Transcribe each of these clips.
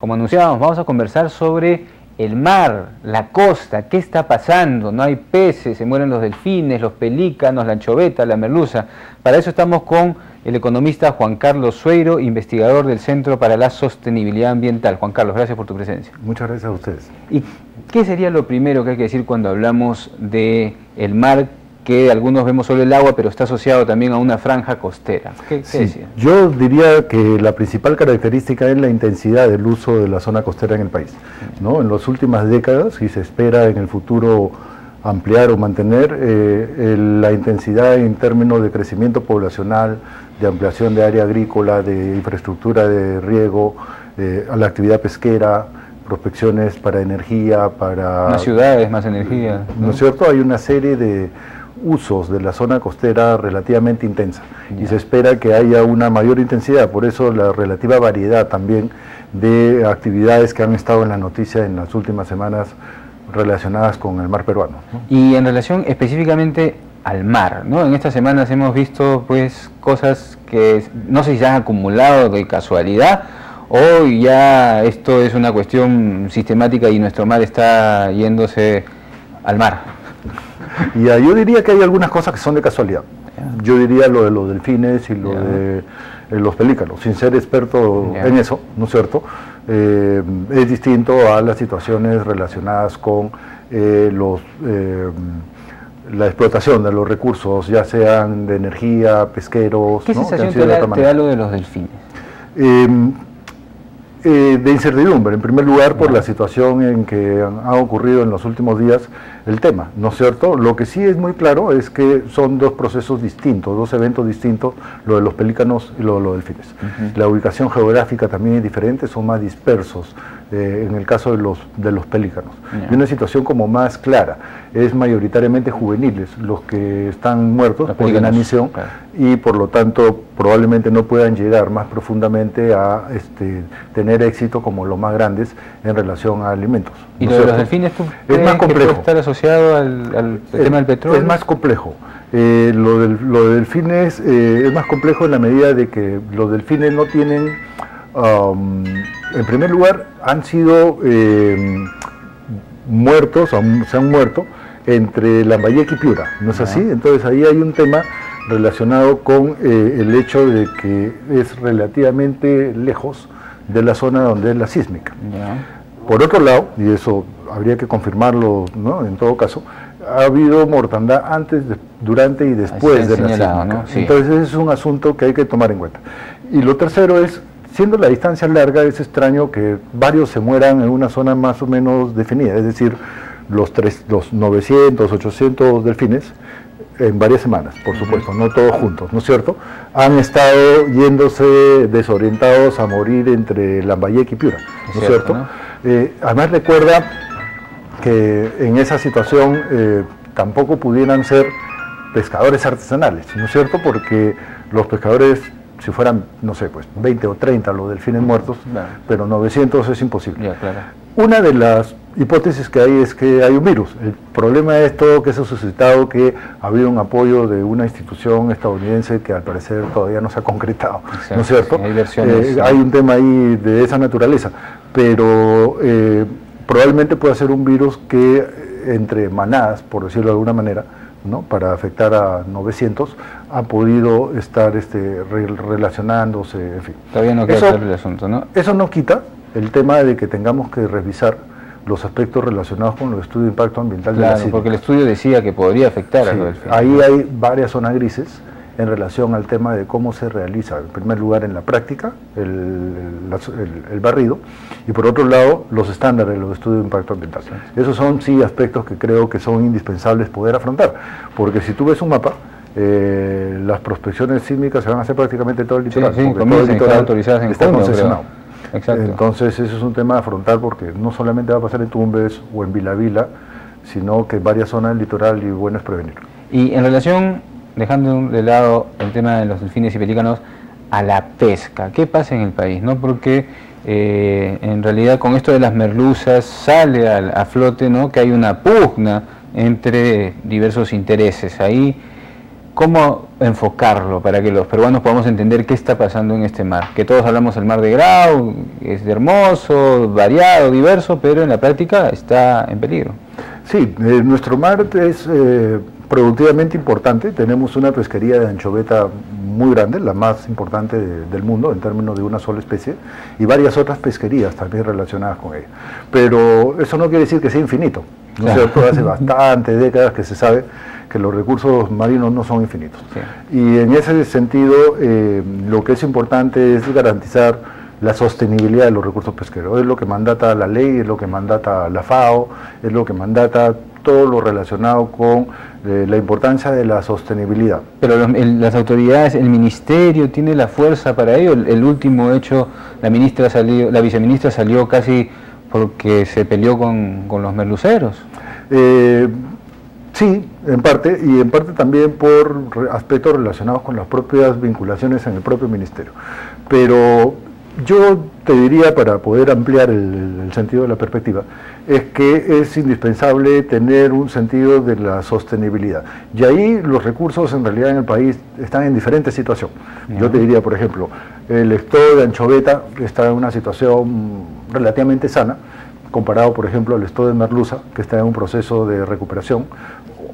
Como anunciábamos, vamos a conversar sobre el mar, la costa, qué está pasando. No hay peces, se mueren los delfines, los pelícanos, la anchoveta, la merluza. Para eso estamos con el economista Juan Carlos Sueiro, investigador del Centro para la Sostenibilidad Ambiental. Juan Carlos, gracias por tu presencia. Muchas gracias a ustedes. ¿Y qué sería lo primero que hay que decir cuando hablamos de el mar, que algunos vemos solo el agua, pero está asociado también a una franja costera? ¿Qué decía? Yo diría que la principal característica es la intensidad del uso de la zona costera en el país, ¿no? En las últimas décadas, y se espera en el futuro ampliar o mantener la intensidad en términos de crecimiento poblacional, de ampliación de área agrícola, de infraestructura de riego, a la actividad pesquera, prospecciones para energía, para... Más ciudades, más energía, ¿no es cierto? Hay una serie de usos de la zona costera relativamente intensa y se espera que haya una mayor intensidad, por eso la relativa variedad también de actividades que han estado en la noticia en las últimas semanas relacionadas con el mar peruano, ¿no? Y en relación específicamente al mar, ¿no? En estas semanas hemos visto pues cosas que no sé si se han acumulado de casualidad o ya esto es una cuestión sistemática y nuestro mar está yéndose al mar. Y yo diría que hay algunas cosas que son de casualidad. Yo diría lo de los delfines y lo de los pelícanos, sin ser experto en eso, ¿no es cierto? Es distinto a las situaciones relacionadas con la explotación de los recursos, ya sean de energía, pesqueros. ¿Qué sensación te da lo de los delfines? De incertidumbre, en primer lugar por la situación en que ha ocurrido en los últimos días el tema, ¿no es cierto? Lo que sí es muy claro es que son dos procesos distintos, dos eventos distintos, lo de los pelícanos y lo de los delfines. La ubicación geográfica también es diferente, son más dispersos en el caso de los pelícanos. Y una situación como más clara, es mayoritariamente juveniles los que están muertos por inanición y por lo tanto probablemente no puedan llegar más profundamente a tener éxito como los más grandes en relación a alimentos. ¿Y lo de los delfines tú es más complejo? ¿Puede estar asociado al tema del petróleo? Es más complejo. Lo de delfines es más complejo en la medida de que los delfines no tienen, en primer lugar, han sido muertos, se han muerto entre Lambayeque y Piura, ¿no es así? Entonces ahí hay un tema relacionado con el hecho de que es relativamente lejos de la zona donde es la sísmica. Por otro lado, y eso habría que confirmarlo, ¿no? En todo caso, ha habido mortandad antes, durante y después de la sísmica, ¿no? Sí. Entonces ese es un asunto que hay que tomar en cuenta. Y lo tercero es, siendo la distancia larga, es extraño que varios se mueran en una zona más o menos definida, es decir, los 900, 800 delfines en varias semanas, por supuesto, no todos juntos, ¿no es cierto? Han estado yéndose desorientados a morir entre Lambayeque y Piura, ¿no es cierto? ¿No? Además recuerda que en esa situación tampoco pudieran ser pescadores artesanales, ¿no es cierto? Porque los pescadores, si fueran, no sé, pues 20 o 30 los delfines muertos, pero 900 es imposible. Una de las hipótesis que hay es que hay un virus. El problema es todo que se ha suscitado que ha habido un apoyo de una institución estadounidense que al parecer todavía no se ha concretado, ¿no es cierto? Sí, hay versiones, hay un tema ahí de esa naturaleza, pero probablemente pueda ser un virus que entre manadas, por decirlo de alguna manera, ¿no? Para afectar a 900, ha podido estar relacionándose, en fin. Todavía no queda claro el asunto, ¿no? Eso no quita el tema de que tengamos que revisar los aspectos relacionados con el estudio de impacto ambiental de la sísmica. Porque el estudio decía que podría afectar a los delfines. Ahí hay varias zonas grises en relación al tema de cómo se realiza, en primer lugar en la práctica, el barrido, y por otro lado los estándares de los estudios de impacto ambiental. Esos son sí aspectos que creo que son indispensables poder afrontar, porque si tú ves un mapa, las prospecciones sísmicas se van a hacer prácticamente todo el litoral, porque todo el litoral autorizadas en está concesionado. Exacto. Entonces eso es un tema a afrontar porque no solamente va a pasar en Tumbes o en Vila, sino que en varias zonas del litoral y bueno es prevenirlo. Y en relación, dejando de lado el tema de los delfines y pelícanos, a la pesca, ¿qué pasa en el país? ¿No? Porque en realidad con esto de las merluzas sale a flote, ¿no? Que hay una pugna entre diversos intereses. Ahí, ¿cómo enfocarlo para que los peruanos podamos entender qué está pasando en este mar? Que todos hablamos del mar de Grau, es hermoso, variado, diverso, pero en la práctica está en peligro. Sí, nuestro mar es productivamente importante. Tenemos una pesquería de anchoveta muy grande, la más importante del mundo en términos de una sola especie, y varias otras pesquerías también relacionadas con ella. Pero eso no quiere decir que sea infinito, ¿no es cierto? Hace bastantes décadas que se sabe que los recursos marinos no son infinitos. Sí. Y en ese sentido, lo que es importante es garantizar la sostenibilidad de los recursos pesqueros. Es lo que mandata la ley, es lo que mandata la FAO, es lo que mandata todo lo relacionado con la importancia de la sostenibilidad. Pero las autoridades, el ministerio tiene la fuerza para ello. El último hecho, la viceministra salió casi porque se peleó con los merluceros. Sí, en parte, y en parte también por aspectos relacionados con las propias vinculaciones en el propio ministerio. Pero yo te diría, para poder ampliar el sentido de la perspectiva, es que es indispensable tener un sentido de la sostenibilidad. Y ahí los recursos en realidad en el país están en diferentes situaciones. Yo te diría, por ejemplo, el estado de anchoveta está en una situación relativamente sana, comparado, por ejemplo, al estado de merluza, que está en un proceso de recuperación,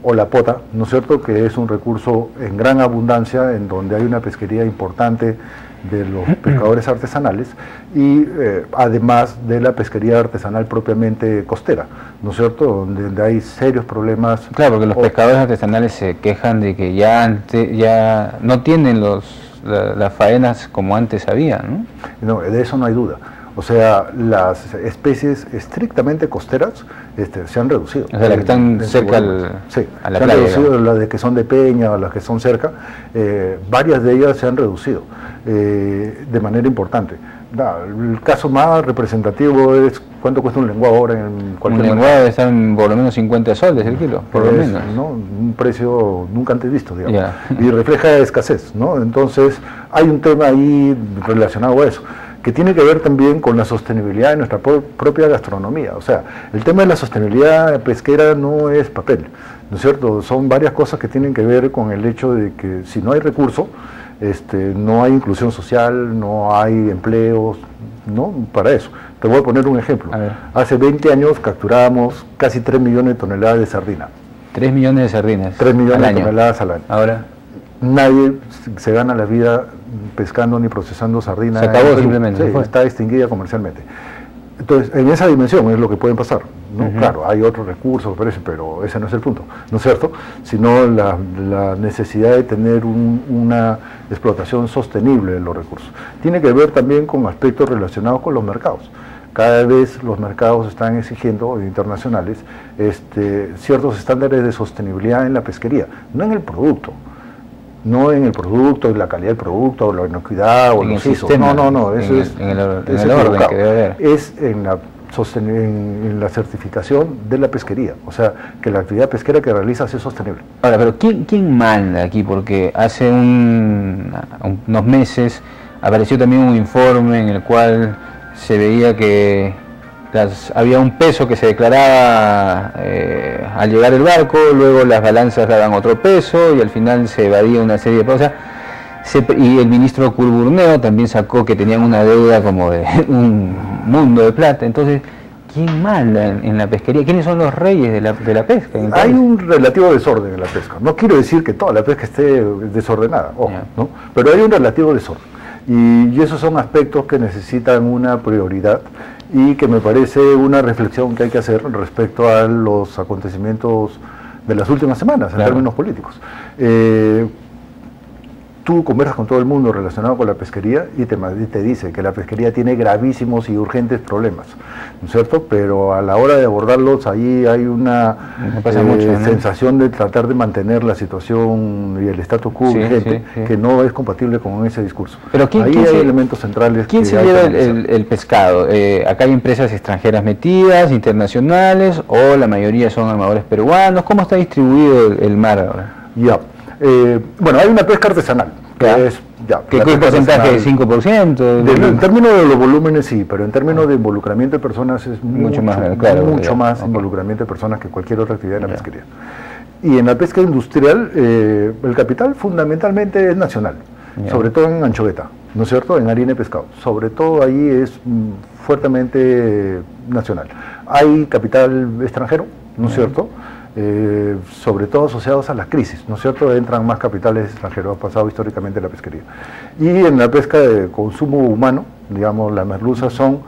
o la pota, ¿no es cierto?, que es un recurso en gran abundancia, en donde hay una pesquería importante de los pescadores artesanales y además de la pesquería artesanal propiamente costera, ¿no es cierto?, donde hay serios problemas. Claro, porque los pescadores artesanales se quejan de que ya no tienen las faenas como antes había, ¿no? No, de eso no hay duda. O sea, las especies estrictamente costeras se han reducido. O sea, las que están cerca a la playa. Se han reducido, las de que son de peña o las que son cerca, varias de ellas se han reducido de manera importante. El caso más representativo es cuánto cuesta un lenguado ahora en cualquier Un lenguado está en por lo menos 50 soles el kilo, por lo menos. ¿No? Un precio nunca antes visto, digamos. Y refleja escasez, ¿no? Entonces, hay un tema ahí relacionado a eso, que tiene que ver también con la sostenibilidad de nuestra propia gastronomía. O sea, el tema de la sostenibilidad pesquera no es papel, ¿no es cierto? Son varias cosas que tienen que ver con el hecho de que si no hay recurso, no hay inclusión social, no hay empleos, ¿no? Para eso. Te voy a poner un ejemplo. Hace 20 años capturábamos casi 3 millones de toneladas de sardina. 3 millones de sardinas 3 millones de toneladas al año. Ahora nadie se gana la vida pescando ni procesando sardina. Se acabó simplemente. Sí, está extinguida comercialmente. Entonces, en esa dimensión es lo que puede pasar, ¿no? Claro, hay otros recursos, pero ese no es el punto, ¿no es cierto? Sino la necesidad de tener una explotación sostenible de los recursos. Tiene que ver también con aspectos relacionados con los mercados. Cada vez los mercados están exigiendo, internacionales, ciertos estándares de sostenibilidad en la pesquería, no en el producto. No en el producto, en la calidad del producto, o la inocuidad, o los ISO. No, eso es en el orden que debe haber. Es en la certificación de la pesquería, o sea, que la actividad pesquera que realiza sea sostenible. Ahora, pero ¿quién manda aquí? Porque hace unos meses apareció también un informe en el cual se veía que había un peso que se declaraba al llegar el barco, luego las balanzas daban otro peso y al final se evadía una serie de cosas. Y el ministro Curburneo también sacó que tenían una deuda como de un mundo de plata. Entonces, ¿quién manda en la pesquería? ¿Quiénes son los reyes de la pesca? Hay un relativo desorden en la pesca. No quiero decir que toda la pesca esté desordenada, ojo, ¿no? Pero hay un relativo desorden. Y esos son aspectos que necesitan una prioridad y que me parece una reflexión que hay que hacer respecto a los acontecimientos de las últimas semanas, en términos políticos. Tú conversas con todo el mundo relacionado con la pesquería y te dice que la pesquería tiene gravísimos y urgentes problemas, ¿no es cierto? Pero a la hora de abordarlos, ahí hay una sensación de tratar de mantener la situación y el status quo vigente, que no es compatible con ese discurso. Pero ahí hay elementos centrales. ¿Quién se lleva el pescado? ¿Acá hay empresas extranjeras metidas, internacionales, o la mayoría son armadores peruanos? ¿Cómo está distribuido el mar ahora? Bueno, hay una pesca artesanal, que es... ¿Qué porcentaje? ¿5%? En términos de los volúmenes sí, pero en términos de involucramiento de personas es mucho más involucramiento de personas que cualquier otra actividad de la pesquería. Y en la pesca industrial, el capital fundamentalmente es nacional, sobre todo en anchoveta, ¿no es cierto?, en harina y pescado. Sobre todo ahí es fuertemente nacional. Hay capital extranjero, ¿no es cierto?, sobre todo asociados a las crisis, ¿no es cierto?, entran más capitales extranjeros, ha pasado históricamente en la pesquería. Y en la pesca de consumo humano, digamos, la merluza son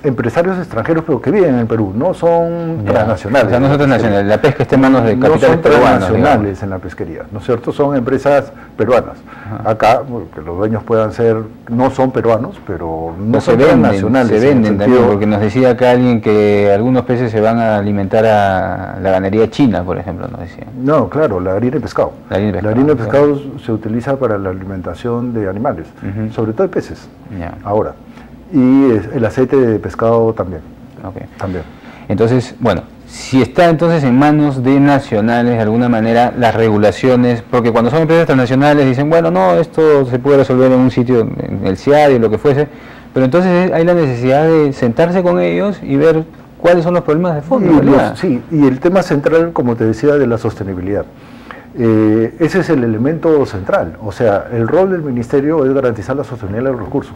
empresarios extranjeros, pero que viven en el Perú, no son transnacionales. O sea, no son transnacionales, la pesca está en manos de capitales no son peruanos, transnacionales, digamos, en la pesquería, ¿no es cierto? Son empresas peruanas. Ajá. Acá, que los dueños puedan ser, no son peruanos, pero no se son transnacionales. se venden también, porque nos decía acá alguien que algunos peces se van a alimentar a la ganadería china, por ejemplo, nos decía. No, claro, la harina y pescado. La harina y pescado se utiliza para la alimentación de animales, sobre todo de peces, ahora. Y el aceite de pescado también. También. Entonces, bueno, si está entonces en manos de nacionales, de alguna manera, las regulaciones, porque cuando son empresas transnacionales dicen, bueno, no, esto se puede resolver en un sitio, en el CIADI o lo que fuese, pero entonces hay la necesidad de sentarse con ellos y ver cuáles son los problemas de fondo. Sí, y el tema central, como te decía, de la sostenibilidad. Ese es el elemento central, o sea, el rol del ministerio es garantizar la sostenibilidad de los recursos.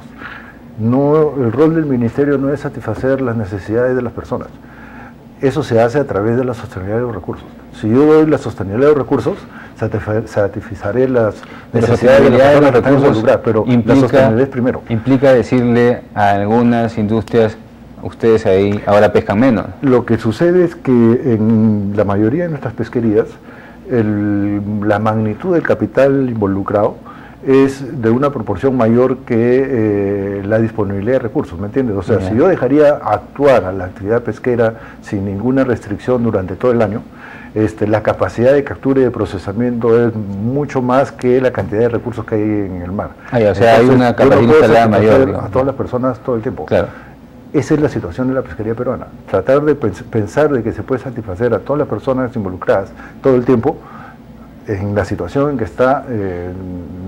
No, el rol del ministerio no es satisfacer las necesidades de las personas. Eso se hace a través de la sostenibilidad de los recursos. Si yo doy la sostenibilidad de los recursos, satisfaré las necesidades de las personas que están involucradas, pero la sostenibilidad es primero. Implica decirle a algunas industrias, ustedes ahí ahora pescan menos. Lo que sucede es que en la mayoría de nuestras pesquerías, la magnitud del capital involucrado es de una proporción mayor que la disponibilidad de recursos, ¿me entiendes? O sea, si yo dejaría actuar a la actividad pesquera sin ninguna restricción durante todo el año, la capacidad de captura y de procesamiento es mucho más que la cantidad de recursos que hay en el mar. O sea, entonces, hay una capacidad instalada mayor. A todas las personas todo el tiempo. Claro. Esa es la situación de la pesquería peruana. Tratar de pensar de que se puede satisfacer a todas las personas involucradas todo el tiempo, en la situación en que está,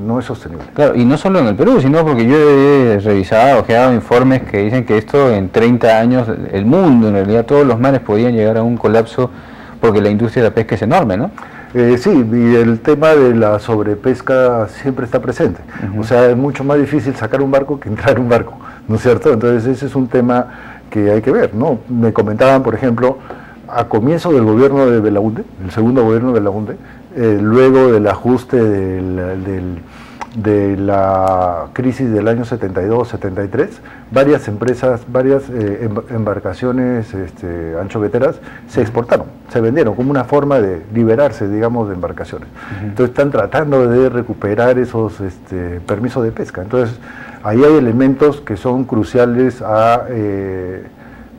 no es sostenible. Claro, y no solo en el Perú, sino porque yo he revisado, ojeado informes que dicen que esto en 30 años, el mundo, en realidad todos los mares podían llegar a un colapso porque la industria de la pesca es enorme, ¿no? Sí, y el tema de la sobrepesca siempre está presente. O sea, es mucho más difícil sacar un barco que entrar un barco, ¿no es cierto? Entonces ese es un tema que hay que ver, ¿no? Me comentaban, por ejemplo, a comienzo del gobierno de Belaunde, el segundo gobierno de Belaunde, luego del ajuste de la crisis del año 72-73, varias empresas, varias embarcaciones anchoveteras se exportaron, se vendieron como una forma de liberarse, digamos, de embarcaciones. Entonces están tratando de recuperar esos permisos de pesca. Entonces ahí hay elementos que son cruciales a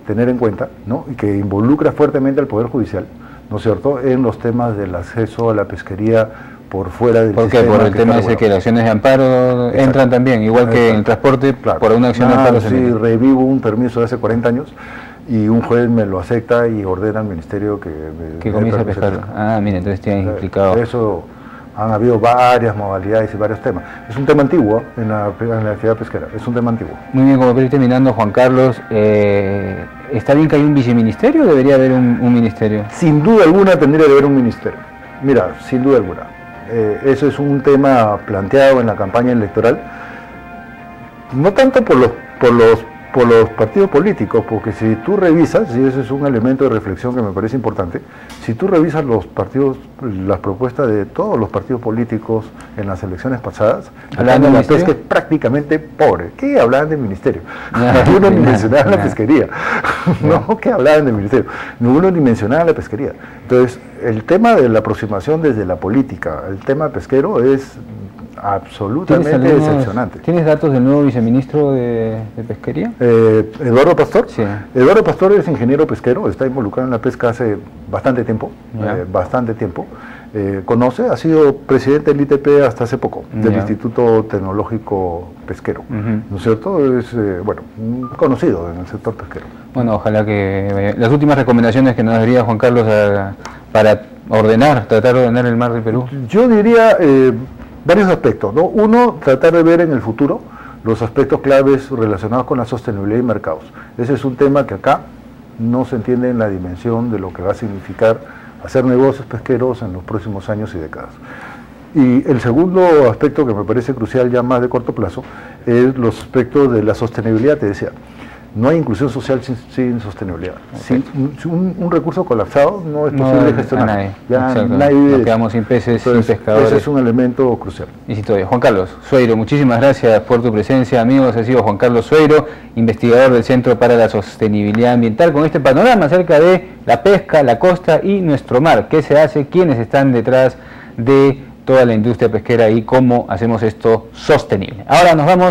tener en cuenta, ¿no? Y que involucra fuertemente al Poder Judicial, ¿no es cierto?, en los temas del acceso a la pesquería por fuera del sistema. ¿Por qué? Por el tema ese que las acciones de amparo entran también, igual que en el transporte, claro, por una acción de amparo. Sí, revivo un permiso de hace 40 años y un juez me lo acepta y ordena al ministerio que comience a pescar. Ah, mire, entonces tienen implicado. Eso han habido varias modalidades y varios temas. Es un tema antiguo en la actividad pesquera, es un tema antiguo. Muy bien, como para ir terminando, Juan Carlos, ¿está bien que haya un viceministerio o debería haber un ministerio? Sin duda alguna tendría que haber un ministerio. Mira, sin duda alguna. Eso es un tema planteado en la campaña electoral, no tanto por los partidos políticos, porque si tú revisas, y ese es un elemento de reflexión que me parece importante, si tú revisas las propuestas de todos los partidos políticos en las elecciones pasadas, la pesca es prácticamente pobre. ¿Qué hablaban del ministerio? Ninguno ni mencionaba la pesquería. ¿No? ¿Qué hablaban del ministerio? Ninguno ni mencionaba la pesquería. Entonces, el tema de la aproximación desde la política, el tema pesquero es absolutamente decepcionante. ¿Tienes datos del nuevo viceministro de Pesquería? Eduardo Pastor. Sí. Eduardo Pastor es ingeniero pesquero, está involucrado en la pesca hace bastante tiempo, conoce, ha sido presidente del ITP hasta hace poco, del Instituto Tecnológico Pesquero, ¿no es cierto? Es, conocido en el sector pesquero. Bueno, ojalá que las últimas recomendaciones que nos daría Juan Carlos para tratar de ordenar el mar del Perú. Yo diría varios aspectos, ¿no? Uno, tratar de ver en el futuro los aspectos claves relacionados con la sostenibilidad y mercados. Ese es un tema que acá no se entiende en la dimensión de lo que va a significar hacer negocios pesqueros en los próximos años y décadas. Y el segundo aspecto que me parece crucial ya más de corto plazo es los aspectos de la sostenibilidad, te decía. No hay inclusión social sin sostenibilidad. Okay. Un recurso colapsado no es posible gestionar. Nadie. Ya nos quedamos sin peces, sin pescadores. Ese es un elemento crucial. Y Juan Carlos Sueiro, muchísimas gracias por tu presencia, amigos. Ha sido Juan Carlos Sueiro, investigador del Centro para la Sostenibilidad Ambiental, con este panorama acerca de la pesca, la costa y nuestro mar. ¿Qué se hace? ¿Quiénes están detrás de toda la industria pesquera y cómo hacemos esto sostenible? Ahora nos vamos